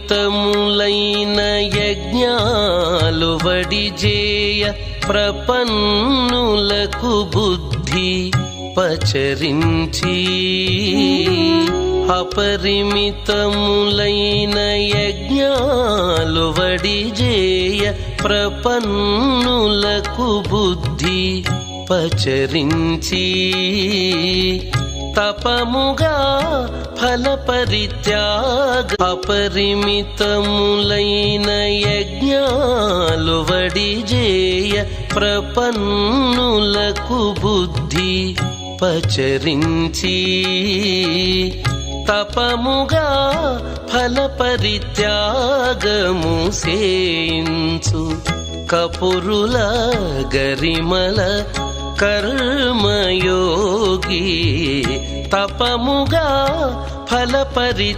అపరిమితములైన యజ్ఞాలు వడిజేయ ప్రపన్నులకు బుద్ధి పచరించి అపరిమితములైన యజ్ఞాలు వడిజేయ ప్రపన్నులకు బుద్ధి పచరించి తపముగా ఫలపరిత్యాగ అపరిమితములైన యజ్ఞాలు వడిజేయ ప్రపన్నులకు బుద్ధి పచరించి తపముగా ఫలపరిత్యాగము సేయించు కపురుల గరిమల కర్మయోగి తపముగా ఫలపరి